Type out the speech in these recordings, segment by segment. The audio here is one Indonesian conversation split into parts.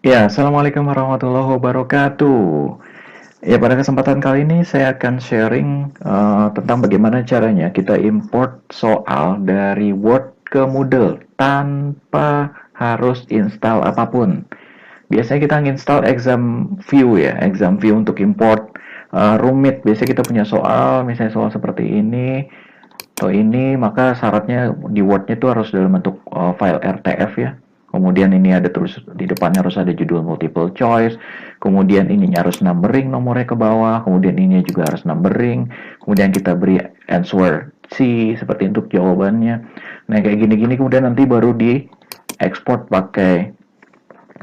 Ya, Assalamualaikum warahmatullahi wabarakatuh. Ya, pada kesempatan kali ini saya akan sharing tentang bagaimana caranya kita import soal dari Word ke Moodle tanpa harus install apapun. Biasanya kita install exam view ya, exam view untuk import rumit. Biasanya kita punya soal, misalnya soal seperti ini, atau ini, maka syaratnya di Word-nya itu harus dalam bentuk file RTF ya. Kemudian ini ada terus di depannya harus ada judul multiple choice. Kemudian ininya harus numbering nomornya ke bawah. Kemudian ini juga harus numbering. Kemudian kita beri answer C seperti untuk jawabannya. Nah kayak gini-gini kemudian nanti baru di export pakai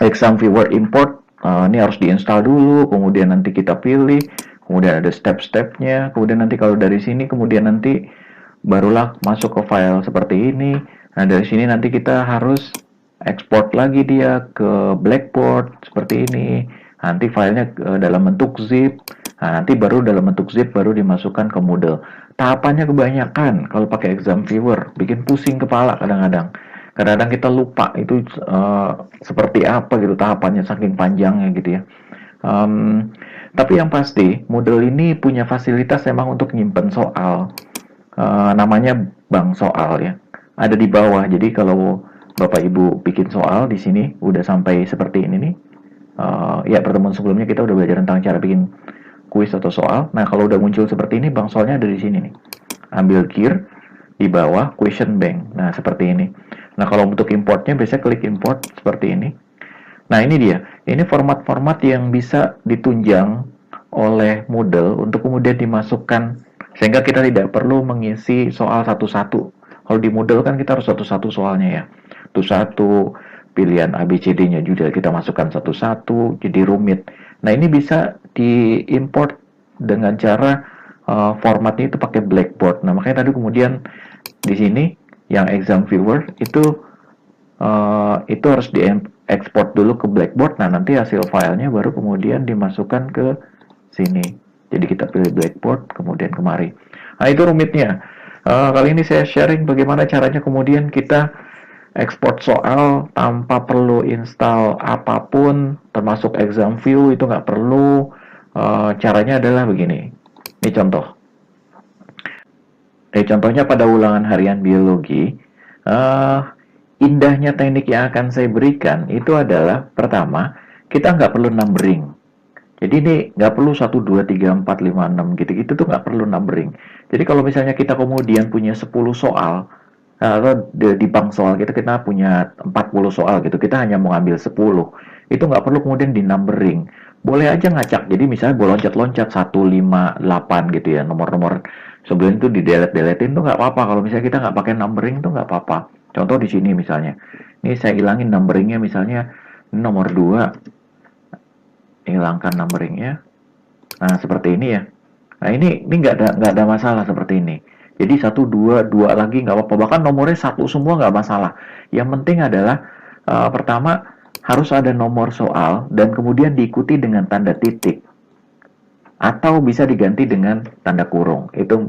exam viewer import. Ini harus diinstal dulu. Kemudian nanti kita pilih. Kemudian ada step-stepnya. Kemudian nanti kalau dari sini kemudian nanti barulah masuk ke file seperti ini. Nah, dari sini nanti kita harus export lagi dia ke Blackboard seperti ini. Nanti filenya dalam bentuk zip. Nah, nanti baru dalam bentuk zip baru dimasukkan ke Moodle. Tahapannya kebanyakan kalau pakai exam viewer, bikin pusing kepala kadang-kadang. Kadang-kadang kita lupa itu seperti apa gitu tahapannya saking panjangnya gitu ya. Um, tapi yang pasti, Moodle ini punya fasilitas memang untuk nyimpen soal. Namanya bank soal ya. Ada di bawah. Jadi kalau Bapak Ibu bikin soal di sini udah sampai seperti ini nih. Ya pertemuan sebelumnya kita udah belajar tentang cara bikin kuis atau soal. Nah kalau udah muncul seperti ini, bank soalnya ada di sini nih. Ambil gear di bawah question bank. Nah seperti ini. Nah kalau untuk importnya biasanya klik import seperti ini. Nah ini dia. Ini format-format yang bisa ditunjang oleh Moodle untuk kemudian dimasukkan sehingga kita tidak perlu mengisi soal satu-satu. Kalau di Moodle kan kita harus satu-satu soalnya ya. Satu-satu pilihan ABCD-nya juga kita masukkan satu-satu jadi rumit. Nah, ini bisa diimport dengan cara formatnya itu pakai Blackboard. Nah, makanya tadi kemudian di sini yang exam viewer itu harus diekspor dulu ke Blackboard. Nah, nanti hasil filenya baru kemudian dimasukkan ke sini. Jadi kita pilih Blackboard, kemudian kemari. Nah, itu rumitnya. Kali ini saya sharing bagaimana caranya kemudian kita ekspor soal tanpa perlu install apapun, termasuk exam view itu nggak perlu. Caranya adalah begini. Ini contoh. Contohnya pada ulangan harian biologi, uh, indahnya teknik yang akan saya berikan itu adalah pertama, kita nggak perlu numbering. Jadi ini nggak perlu 1, 2, 3, 4, 5, 6 gitu-gitu tuh nggak perlu numbering. Jadi kalau misalnya kita kemudian punya 10 soal, atau di bank soal kita punya 40 soal gitu, kita hanya mau ambil 10. Itu nggak perlu kemudian di numbering. Boleh aja ngacak. Jadi misalnya gue loncat-loncat 1, 5, 8 gitu ya, nomor-nomor sebelum itu di delete-deletein tuh nggak apa-apa. Kalau misalnya kita nggak pakai numbering tuh nggak apa-apa. Contoh di sini misalnya. Ini saya hilangin numberingnya misalnya nomor 2, hilangkan numberingnya. Nah, seperti ini ya. Nah, ini nggak ada masalah seperti ini. Jadi 1, 2, 2 lagi nggak apa-apa. Bahkan nomornya satu semua nggak masalah. Yang penting adalah pertama harus ada nomor soal dan kemudian diikuti dengan tanda titik atau bisa diganti dengan tanda kurung. Itu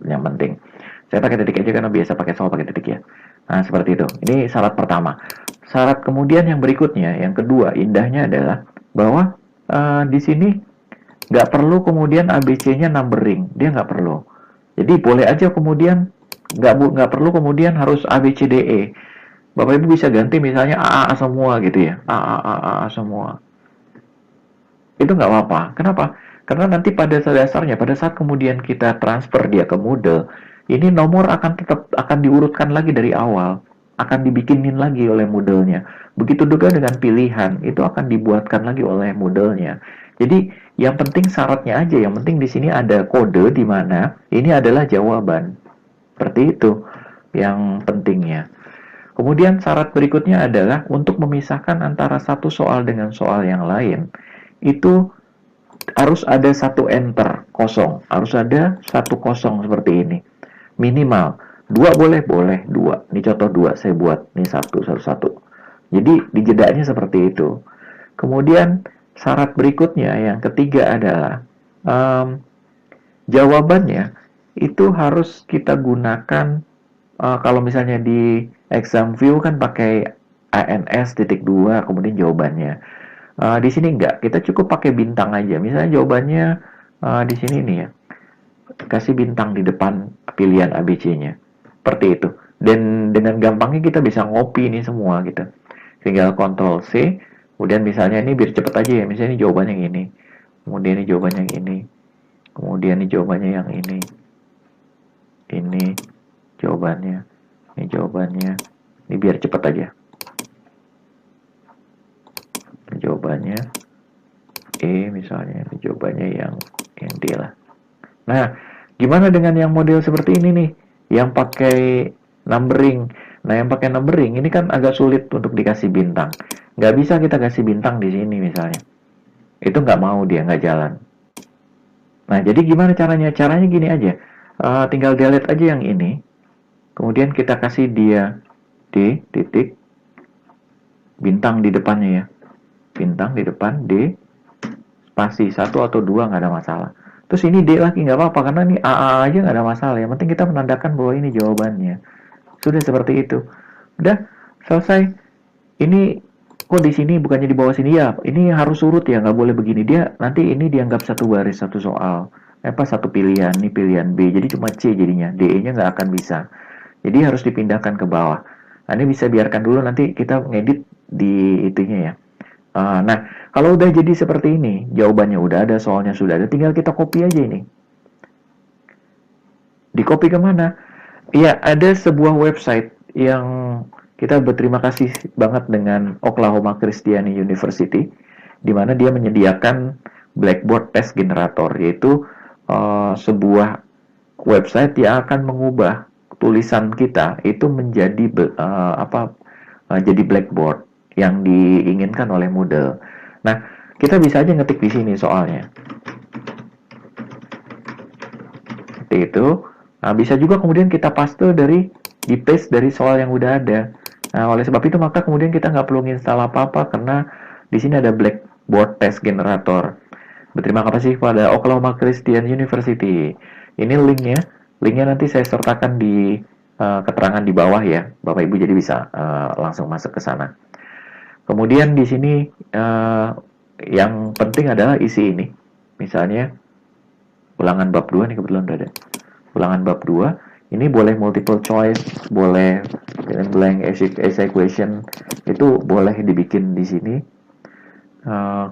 yang penting. Saya pakai titik aja karena biasa pakai soal pakai titik ya. Nah, seperti itu. Ini syarat pertama. Syarat kemudian yang berikutnya, yang kedua, indahnya adalah bahwa di sini nggak perlu kemudian ABC-nya numbering, dia nggak perlu. Jadi boleh aja kemudian nggak perlu kemudian harus ABCDE. Bapak Ibu bisa ganti misalnya A semua gitu ya, A semua. Itu nggak apa-apa. Kenapa? Karena nanti pada dasarnya, pada saat kemudian kita transfer dia ke Moodle, ini nomor akan tetap akan diurutkan lagi dari awal, akan dibikinin lagi oleh Moodle-nya. Begitu juga dengan pilihan, itu akan dibuatkan lagi oleh Moodle-nya. Jadi yang penting syaratnya aja, yang penting di sini ada kode di mana ini adalah jawaban. Seperti itu yang pentingnya. Kemudian syarat berikutnya adalah untuk memisahkan antara satu soal dengan soal yang lain. Itu harus ada satu enter kosong, harus ada satu kosong seperti ini. Minimal dua boleh boleh dua. Ini contoh dua saya buat. Ini satu satu satu. Jadi dijedanya seperti itu. Kemudian syarat berikutnya yang ketiga adalah jawabannya itu harus kita gunakan kalau misalnya di exam view kan pakai ANS titik dua kemudian jawabannya. Di sini enggak, kita cukup pakai bintang aja. Misalnya jawabannya di sini nih ya, kasih bintang di depan pilihan ABC-nya. Seperti itu. Dan dengan gampangnya kita bisa ngopi ini semua gitu. Tinggal Ctrl C, kemudian misalnya ini biar cepet aja ya, misalnya ini jawabannya yang ini, kemudian ini jawabannya yang ini, kemudian ini jawabannya yang ini jawabannya, ini biar cepet aja. Jawabannya misalnya, jawabannya yang D lah. Nah, gimana dengan yang model seperti ini nih, yang pakai numbering? Nah, yang pakai numbering ini kan agak sulit untuk dikasih bintang. Nggak bisa kita kasih bintang di sini misalnya. Itu nggak mau dia, nggak jalan. Nah, jadi gimana caranya? Caranya gini aja. Tinggal delete aja yang ini. Kemudian kita kasih dia D, titik, bintang di depannya ya. Bintang di depan D, spasi 1 atau 2 nggak ada masalah. Terus ini D lagi nggak apa-apa karena ini AA aja nggak ada masalah. Yang penting kita menandakan bahwa ini jawabannya. Sudah seperti itu. Udah selesai. Ini kok di sini bukannya di bawah sini ya? Ini harus urut ya, nggak boleh begini. Dia nanti ini dianggap satu baris satu soal. Satu pilihan, ini pilihan B. Jadi cuma C jadinya. DE-nya nggak akan bisa. Jadi harus dipindahkan ke bawah. Nah, ini bisa biarkan dulu, nanti kita ngedit di itunya ya. Nah, kalau udah jadi seperti ini, jawabannya udah ada, soalnya sudah ada, tinggal kita copy aja ini. Di copy kemana? Iya, ada sebuah website yang kita berterima kasih banget dengan Oklahoma Christian University, di mana dia menyediakan Blackboard Test Generator, yaitu sebuah website yang akan mengubah tulisan kita itu menjadi jadi blackboard yang diinginkan oleh Moodle. Nah, kita bisa aja ngetik di sini soalnya. Seperti itu. Nah, bisa juga kemudian kita paste di paste dari soal yang udah ada. Nah, oleh sebab itu maka kemudian kita nggak perlu install apa-apa karena di sini ada Blackboard Test Generator. Berterima kasih kepada Oklahoma Christian University. Ini linknya. Linknya nanti saya sertakan di keterangan di bawah ya, Bapak Ibu, jadi bisa langsung masuk ke sana. Kemudian di sini yang penting adalah isi ini. Misalnya ulangan bab 2 nih kebetulan udah ada. Ulangan bab 2 ini boleh multiple choice, boleh blank essay question, itu boleh dibikin di sini.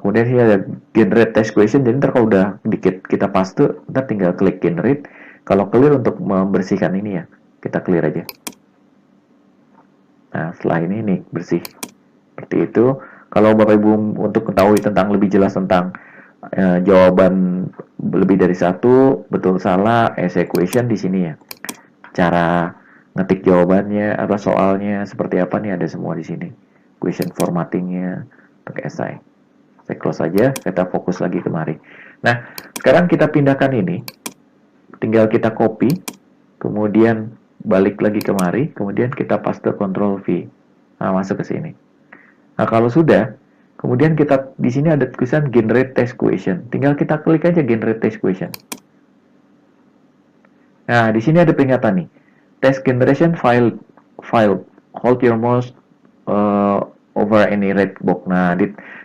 Kemudian sini ada generate test question, jadi ntar kalau udah dikit kita paste, ntar tinggal klik generate. Kalau clear untuk membersihkan ini ya, kita clear aja. Nah, setelah ini nih bersih. Seperti itu. Kalau Bapak Ibu untuk ketahui tentang lebih jelas tentang jawaban lebih dari satu, betul salah, essay question di sini ya. Cara ngetik jawabannya, apa soalnya, seperti apa nih ada semua di sini. Question formattingnya untuk essay. Saya close aja, kita fokus lagi kemari. Nah, sekarang kita pindahkan ini. Tinggal kita copy, kemudian balik lagi kemari, kemudian kita paste Ctrl V. Nah, masuk ke sini. Nah, kalau sudah, kemudian kita di sini ada tulisan generate test question. Tinggal kita klik aja generate test question. Nah, di sini ada peringatan nih. Test generation file. Hold your mouse over any red box. Nah,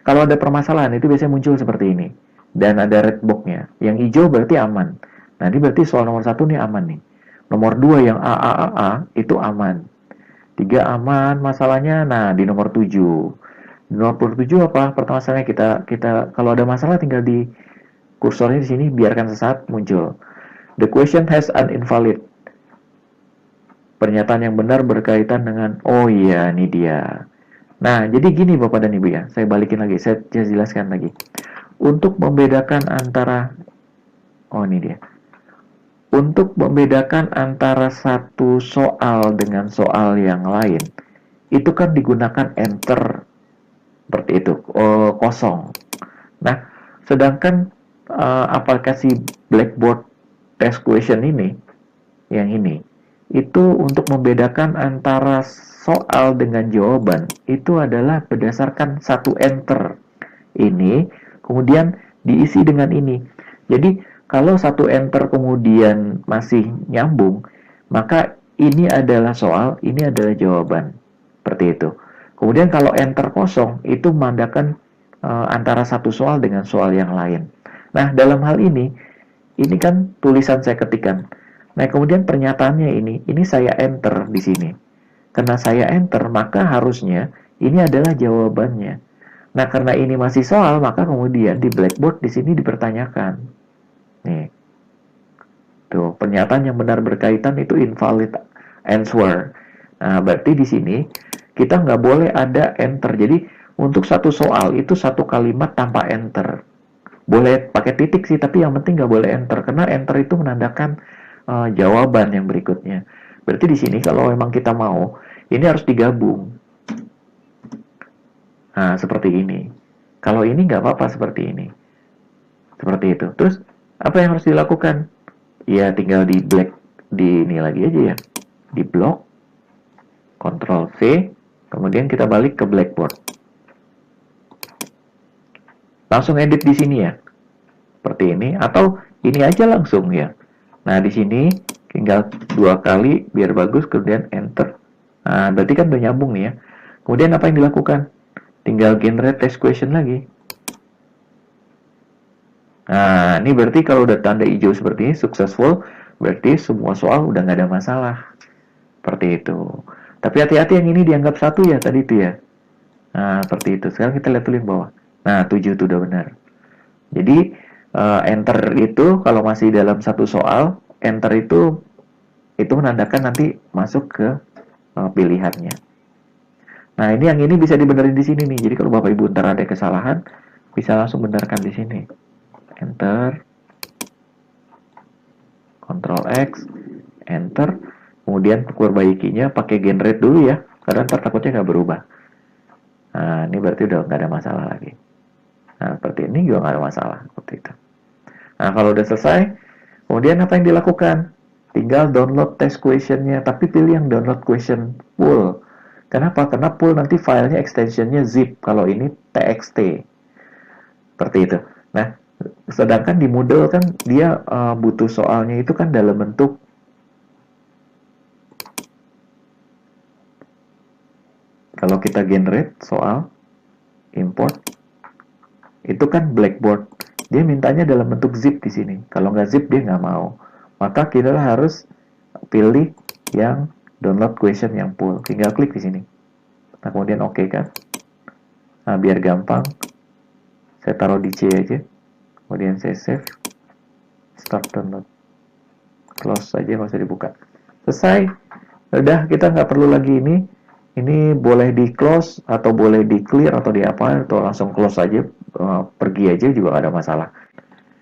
kalau ada permasalahan itu biasanya muncul seperti ini. Dan ada red box-nya. Yang hijau berarti aman. Nah, ini berarti soal nomor 1 nih aman nih. Nomor 2 yang A itu aman. 3 aman masalahnya. Nah, di nomor 7. Di nomor 7 apa? Pertama masalahnya kita kalau ada masalah tinggal di kursornya di sini biarkan sesaat muncul. The question has an invalid. Pernyataan yang benar berkaitan dengan ini dia. Nah, jadi gini Bapak dan Ibu ya. Saya balikin lagi, saya jelaskan lagi. Untuk membedakan antara ini dia. Untuk membedakan antara satu soal dengan soal yang lain, itu kan digunakan enter seperti itu, kosong. Nah, sedangkan aplikasi Blackboard Test Question ini, yang ini, itu untuk membedakan antara soal dengan jawaban, itu adalah berdasarkan satu enter ini, kemudian diisi dengan ini. Jadi, kalau satu enter kemudian masih nyambung, maka ini adalah soal, ini adalah jawaban. Seperti itu. Kemudian kalau enter kosong, itu menandakan antara satu soal dengan soal yang lain. Nah, dalam hal ini kan tulisan saya ketikkan. Nah, kemudian pernyataannya ini saya enter di sini. Karena saya enter, maka harusnya ini adalah jawabannya. Nah, karena ini masih soal, maka kemudian di blackboard di sini dipertanyakan. Nih, tuh pernyataan yang benar berkaitan itu invalid answer. Nah, berarti di sini kita nggak boleh ada enter. Jadi untuk satu soal itu satu kalimat tanpa enter. Boleh pakai titik sih, tapi yang penting nggak boleh enter karena enter itu menandakan jawaban yang berikutnya. Berarti di sini kalau memang kita mau, ini harus digabung. Nah, seperti ini. Kalau ini nggak apa-apa seperti ini. Seperti itu. Terus, apa yang harus dilakukan? Ya, tinggal di ini lagi aja ya. Di blok, Ctrl V, kemudian kita balik ke blackboard. Langsung edit di sini ya. Seperti ini, atau ini aja langsung ya. Nah, di sini tinggal 2 kali biar bagus, kemudian enter. Nah, berarti kan udah nyambung nih ya. Kemudian apa yang dilakukan? Tinggal generate test question lagi. Nah, ini berarti kalau udah tanda hijau seperti ini, successful, berarti semua soal udah nggak ada masalah. Seperti itu. Tapi hati-hati yang ini dianggap 1 ya, tadi itu ya. Nah, seperti itu. Sekarang kita lihat dulu yang bawah. Nah, 7 itu udah benar. Jadi, enter itu kalau masih dalam satu soal, enter itu menandakan nanti masuk ke pilihannya. Nah, yang ini bisa dibenerin di sini nih. Jadi kalau Bapak Ibu ntar ada kesalahan, bisa langsung benarkan di sini. Enter, Ctrl X, enter, kemudian perbaikinya pakai generate dulu ya, karena ntar takutnya nggak berubah. Nah, ini berarti udah nggak ada masalah lagi. Nah, seperti ini juga nggak ada masalah, seperti itu. Nah, kalau udah selesai, kemudian apa yang dilakukan? Tinggal download test question-nya, tapi pilih yang download question full. Kenapa? Karena full nanti filenya extensionnya zip, kalau ini txt. Seperti itu. Nah, sedangkan di Moodle kan dia butuh soalnya itu kan dalam bentuk kalau kita generate soal import itu kan blackboard, dia mintanya dalam bentuk zip di sini. Kalau nggak zip dia nggak mau, maka kita harus pilih yang download question yang full. Tinggal klik di sini. Nah, kemudian oke kan. Nah, biar gampang saya taruh di C aja, kemudian saya save, start download, close saja, nggak usah dibuka. Selesai. Udah, kita nggak perlu lagi ini boleh di close atau boleh di clear atau di apa, atau langsung close aja, pergi aja juga nggak ada masalah.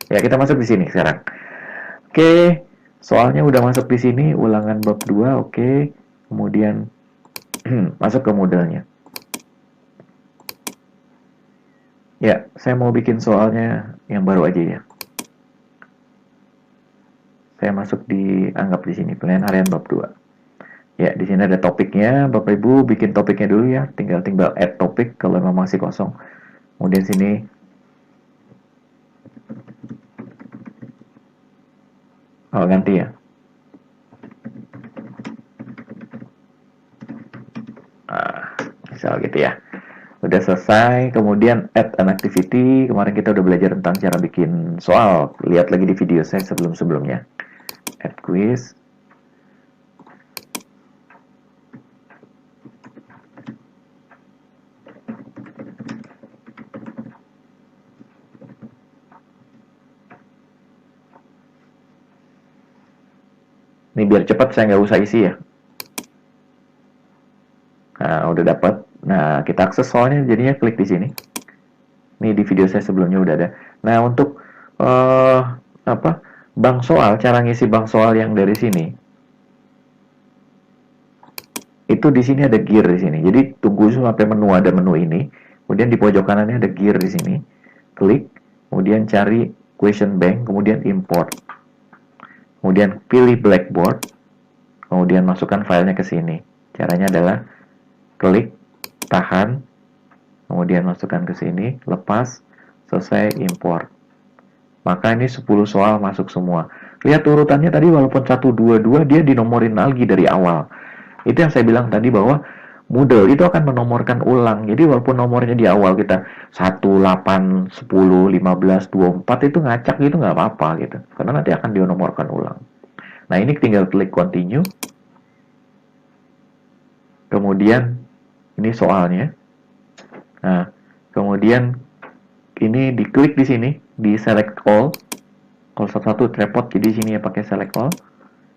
Ya, kita masuk di sini sekarang. Oke, soalnya udah masuk di sini, ulangan bab 2, oke. Kemudian masuk ke modelnya. Ya, saya mau bikin soalnya yang baru aja ya. Saya masuk anggap di sini, pilihan harian bab 2. Ya, di sini ada topiknya. Bapak Ibu bikin topiknya dulu ya. Tinggal add topik kalau memang masih kosong. Kemudian sini ganti ya. Nah, misal gitu ya. Udah selesai, kemudian add an activity. Kemarin kita udah belajar tentang cara bikin soal. Lihat lagi di video saya sebelum-sebelumnya. Add quiz. Ini biar cepat saya nggak usah isi ya. Nah, udah dapat. Nah, kita akses soalnya jadinya klik di sini. Ini di video saya sebelumnya udah ada. Nah, untuk bank soal, cara ngisi bank soal yang dari sini. Itu di sini ada gear di sini. Jadi tunggu sampai ada menu ini. Kemudian di pojok kanannya ada gear di sini. Klik, kemudian cari question bank, kemudian import. Kemudian pilih blackboard, kemudian masukkan filenya ke sini. Caranya adalah klik, tahan, kemudian masukkan ke sini, lepas, selesai, import. Maka ini 10 soal masuk semua. Lihat urutannya tadi walaupun 1, 2, 2, dia dinomorin lagi dari awal. Itu yang saya bilang tadi bahwa Moodle itu akan menomorkan ulang. Jadi walaupun nomornya di awal kita 1, 8, 10, 15, 24 itu ngacak gitu nggak apa-apa gitu. Karena nanti akan dinomorkan ulang. Nah ini tinggal klik continue. Kemudian ini soalnya. Nah kemudian ini diklik di sini, di select all. Kalau satu-satu repot, jadi sini ya pakai select all.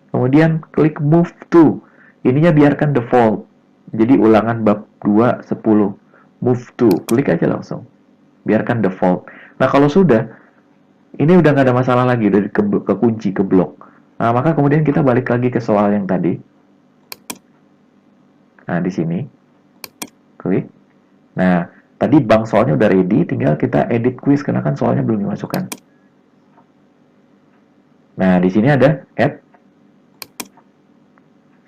Kemudian klik move to. Ininya biarkan default. Jadi ulangan bab 2, 10. Move to. Klik aja langsung. Biarkan default. Nah kalau sudah, ini udah nggak ada masalah lagi. Udah ke kunci, ke blok. Nah maka kemudian kita balik lagi ke soal yang tadi. Nah di sini. Klik. Nah tadi bank soalnya udah ready. Tinggal kita edit quiz. Karena kan soalnya belum dimasukkan. Nah di sini ada add.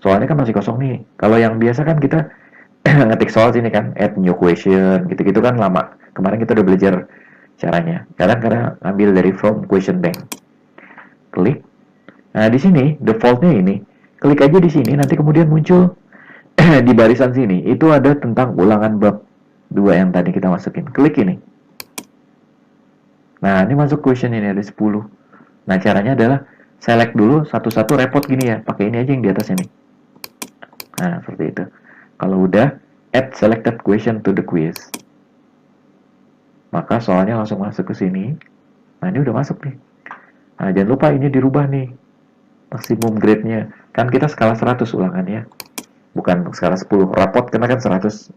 Soalnya kan masih kosong nih. Kalau yang biasa kan kita ngetik soal sini kan, add new question, gitu-gitu kan lama. Kemarin kita udah belajar caranya. Sekarang karena ambil dari from question bank. Klik. Nah, di sini defaultnya ini. Klik aja di sini, nanti kemudian muncul di barisan sini. Itu ada tentang ulangan bab 2 yang tadi kita masukin. Klik ini. Nah, ini masuk question ini ada 10. Nah, caranya adalah select dulu satu-satu repot gini ya. Pakai ini aja yang di atas ini. Nah, seperti itu. Kalau udah, add selected question to the quiz. Maka soalnya langsung masuk ke sini. Nah, ini udah masuk nih. Nah, jangan lupa ini dirubah nih. Maksimum grade-nya. Kan kita skala 100 ulangannya. Bukan skala 10. Rapot karena kan 100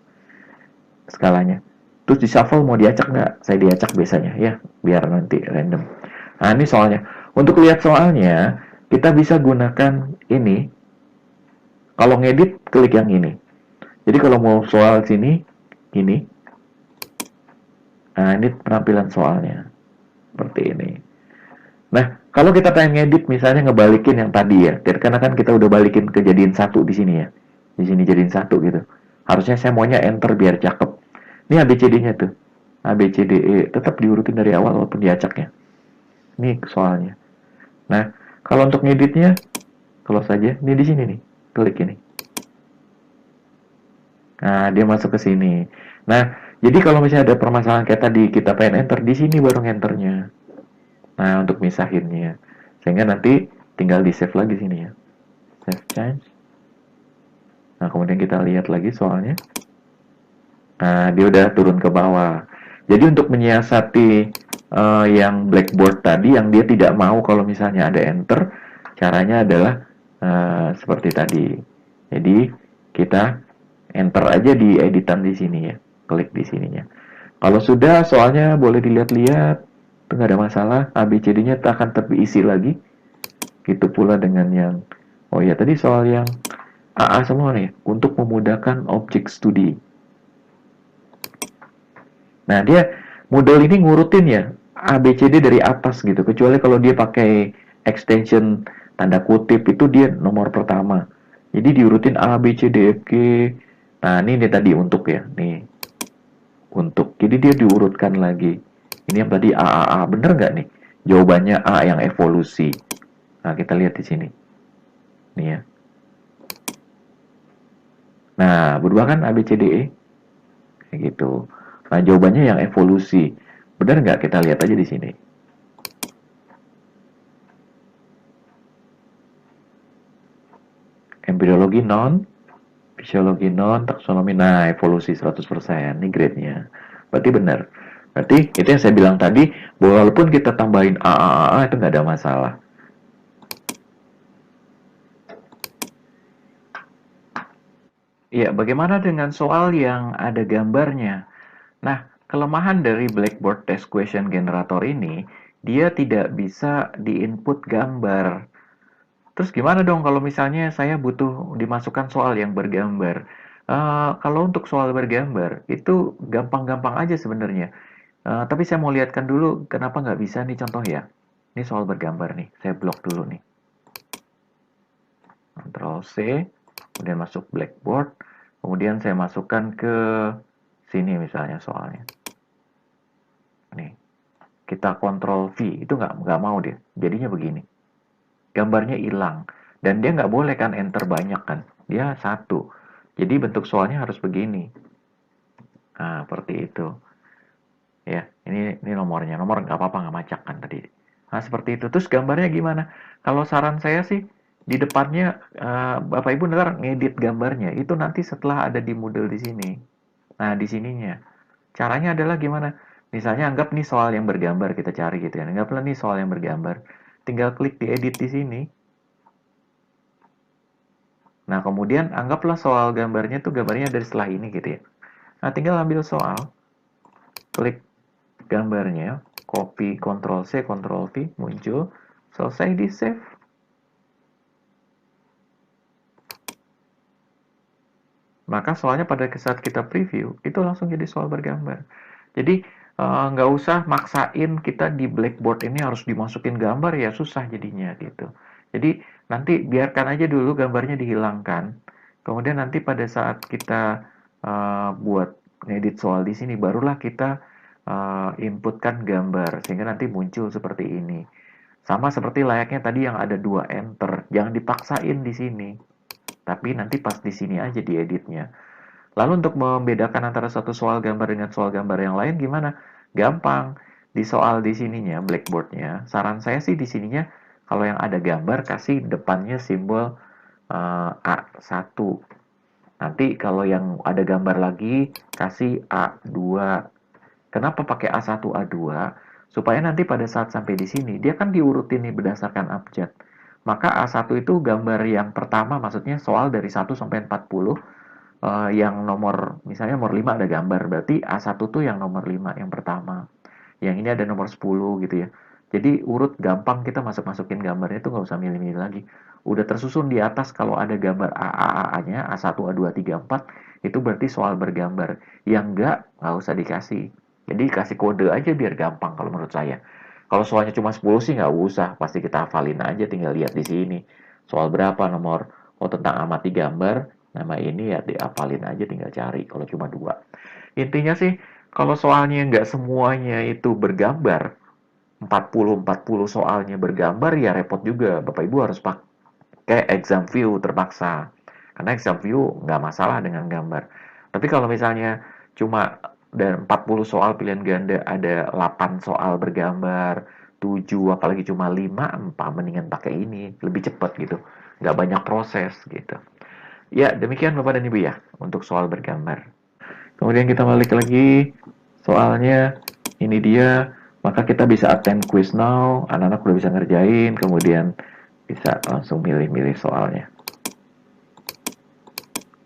skalanya. Terus di shuffle mau diacak nggak? Saya diacak biasanya ya. Biar nanti random. Nah, ini soalnya. Untuk lihat soalnya, kita bisa gunakan ini. Kalau ngedit, klik yang ini. Jadi kalau mau soal sini, ini. Nah, ini penampilan soalnya. Seperti ini. Nah, kalau kita pengen ngedit misalnya ngebalikin yang tadi ya. Karena kan kita udah balikin kejadian satu di sini ya. Di sini jadiin satu gitu. Harusnya saya maunya enter biar cakep. Ini ABCD-nya tuh. A, B, C, D, E. Tetap diurutin dari awal walaupun diacaknya. Ini soalnya. Nah, kalau untuk ngeditnya, kalau saja. Ini di sini nih. Klik ini. Nah, dia masuk ke sini. Nah, jadi kalau misalnya ada permasalahan kayak tadi, kita pengen enter, di sini baru enternya. Nah, untuk misahinnya. Sehingga nanti tinggal di-save lagi sini ya. Save change. Nah, kemudian kita lihat lagi soalnya. Nah, dia udah turun ke bawah. Jadi untuk menyiasati yang blackboard tadi, yang dia tidak mau kalau misalnya ada enter, caranya adalah seperti tadi. Jadi, kita enter aja di editan di sini ya. Klik di sininya. Kalau sudah soalnya boleh dilihat-lihat, itu nggak ada masalah. ABCD-nya akan terisi lagi. Gitu pula dengan yang, oh ya tadi soal yang AA semua nih, untuk memudahkan objek studi. Nah dia model ini ngurutin ya ABCD dari atas gitu. Kecuali kalau dia pakai extension tanda kutip itu dia nomor pertama. Jadi diurutin A, B, C, D, F, G. Nah ini tadi untuk ya, nih untuk. Jadi dia diurutkan lagi. Ini yang tadi A. Bener nggak nih? Jawabannya A yang evolusi. Nah, kita lihat di sini. Nih ya. Nah, berubah kan A, B, C, D, E? Kayak gitu. Nah, jawabannya yang evolusi. Bener nggak? Kita lihat aja di sini. Embriologi non, fisiologi non, taksonomi. Nah, evolusi 100%. Ini grade-nya. Berarti benar. Berarti itu yang saya bilang tadi, walaupun kita tambahin A, itu nggak ada masalah. Ya, bagaimana dengan soal yang ada gambarnya? Nah, kelemahan dari Blackboard Test Question Generator ini, dia tidak bisa di-input gambar. Terus gimana dong kalau misalnya saya butuh dimasukkan soal yang bergambar? Kalau untuk soal bergambar, itu gampang-gampang aja sebenarnya. Tapi saya mau lihatkan dulu kenapa nggak bisa nih contoh ya. Ini soal bergambar nih, saya blok dulu nih. Ctrl C, kemudian masuk Blackboard, kemudian saya masukkan ke sini misalnya soalnya. Nih, kita Ctrl V, itu nggak mau dia, jadinya begini. Gambarnya hilang, dan dia nggak boleh kan enter banyak kan, dia satu. Jadi bentuk soalnya harus begini. Nah, seperti itu. Ya, ini nomornya. Nomor nggak apa-apa, nggak macak kan tadi. Nah, seperti itu. Terus gambarnya gimana? Kalau saran saya sih, di depannya Bapak Ibu ntar ngedit gambarnya. Itu nanti setelah ada di Moodle di sini. Nah, di sininya. Caranya adalah gimana? Misalnya anggap nih soal yang bergambar kita cari gitu kan. Anggaplah nih soal yang bergambar. Tinggal klik di edit di sini. Nah, kemudian anggaplah soal gambarnya tuh gambarnya dari setelah ini gitu ya. Nah, tinggal ambil soal, klik gambarnya, copy, Ctrl C, Ctrl V, muncul, selesai di save. Maka soalnya pada saat kita preview, itu langsung jadi soal bergambar. Jadi, nggak usah maksain kita di blackboard ini harus dimasukin gambar, ya susah jadinya gitu. Jadi, nanti biarkan aja dulu gambarnya dihilangkan. Kemudian nanti pada saat kita buat ngedit soal di sini, barulah kita inputkan gambar, sehingga nanti muncul seperti ini. Sama seperti layaknya tadi yang ada 2 enter, jangan dipaksain di sini. Tapi nanti pas di sini aja di editnya. Lalu untuk membedakan antara satu soal gambar dengan soal gambar yang lain gimana? Gampang. Di soal di sininya, blackboardnya, saran saya sih di sininya kalau yang ada gambar kasih depannya simbol A1. Nanti kalau yang ada gambar lagi kasih A2. Kenapa pakai A1, A2? Supaya nanti pada saat sampai di sini, dia kan diurutin nih berdasarkan abjad. Maka A1 itu gambar yang pertama, maksudnya soal dari 1 sampai 40, yang nomor, misalnya nomor 5 ada gambar, berarti A1 tuh yang nomor 5, yang pertama. Yang ini ada nomor 10 gitu ya. Jadi urut gampang kita masukin gambarnya itu nggak usah milih-milih lagi. Udah tersusun di atas kalau ada gambar A-nya, A1, A2, 3, 4, itu berarti soal bergambar. Yang nggak usah dikasih. Jadi kasih kode aja biar gampang kalau menurut saya. Kalau soalnya cuma 10 sih nggak usah, pasti kita hafalin aja, tinggal lihat di sini. Soal berapa nomor? Oh, tentang amati gambar, nama ini ya dihafalin aja, tinggal cari kalau cuma 2. Intinya sih, kalau soalnya nggak semuanya itu bergambar, 40-40 soalnya bergambar, ya repot juga. Bapak Ibu harus pakai exam view terpaksa. Karena exam view nggak masalah dengan gambar. Tapi kalau misalnya cuma dan 40 soal pilihan ganda ada 8 soal bergambar, 7 apalagi cuma 5, mendingan pakai ini, lebih cepat gitu. Nggak banyak proses gitu. Ya, demikian Bapak dan Ibu ya untuk soal bergambar. Kemudian kita balik lagi, soalnya ini dia, maka kita bisa attend quiz now, anak-anak udah bisa ngerjain, kemudian bisa langsung milih-milih soalnya.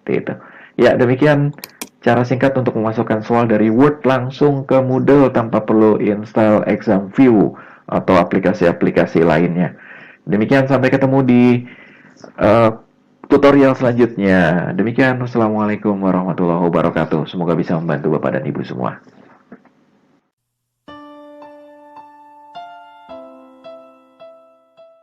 Itu. Ya, demikian cara singkat untuk memasukkan soal dari Word langsung ke Moodle tanpa perlu install Exam View atau aplikasi-aplikasi lainnya. Demikian, sampai ketemu di tutorial selanjutnya. Demikian, wassalamualaikum warahmatullahi wabarakatuh. Semoga bisa membantu Bapak dan Ibu semua.